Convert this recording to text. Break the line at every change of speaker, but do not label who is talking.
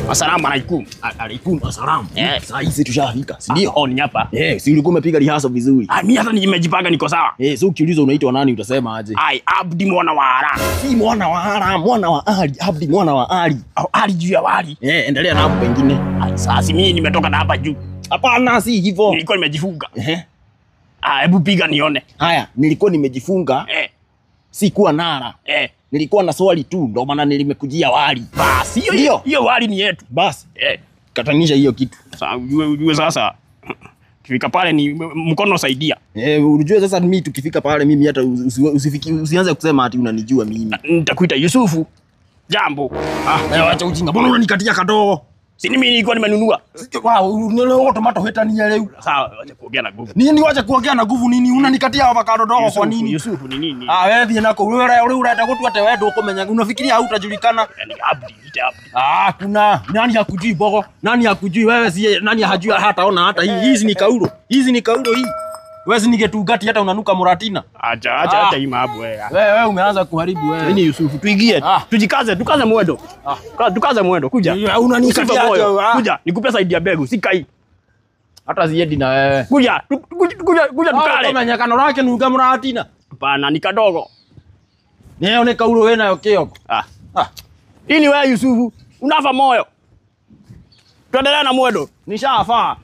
Asalamu alaikum.
Alaikum assalam. Sasa hizi tushafika, si ndio?
Oh, ni hapa.
Si ulikuwa umepiga rehearsal vizuri?
Mimi hata nimejipanga niko sawa.
So ukiulizwa unaitwa nani utasema aje?
Abdi mwana wa Hara.
Si mwana wa Hara, mwana wa Ali, Abdi mwana wa Ali.
Ali juu ya wali.
Endelea na hapo pengine.
Sasa mimi nimetoka na hapa juu.
Hapana, si hivyo.
Nilikuwa nimejifunga. Hebu piga nione.
Haya, nilikuwa nimejifunga. Si kuwa nara. Nilikuwa na swali tu, ndio maana nilimekujia wali.
Basi hiyo wali ni yetu.
Basi. Katanisha hiyo kitu.
Sasa ujue sasa kifika pale ni mkono saidia.
Unajua sasa mimi tukifika pale mimi hata usianze kusema ati unanijua mimi.
Nitakuita Yusufu. Jambo.
Acha ujinga. Mbona unanikatia kadogo?
Si mimi nilikuwa nimenunua.
Leo tomato heta ni leo.
Sawa, acha kuongea na nguvu.
Nini wacha kuongea na nguvu nini? Unanikatia avocado dogo kwa nini?
Yusufu ni nini?
Wewe thiĩ nako wewe unaenda kutu ate wewe ukomenya. Unafikiria hautajulikana?
Yaani Abdi, ite Abdi.
Kuna nani hakujui bogo? Nani hakujui wewe si nani hajui hataona hata hii. Hizi ni kaulo. Hizi ni kaulo hii. Wewe si ningetugati hata unanuka muratina.
Acha hii mabu wewe.
Wewe umeanza kuharibu wewe.
Nini Yusufu? Tuingie. Tujikaze, tukaze mwendo. Tukaze mwendo. Kuja.
Unanikatia
kuja. Nikupe saidi ya begu, si kai.
Hata ziendi na wewe.
Kuja tukale.
Kama nyakano lake nuka muratina.
Hapana, ni kadogo.
Nione kaulo wewe nayo kioko.
Ili wewe Yusufu, unafa moyo. Tuendelea na mwendo.
Nishafaa.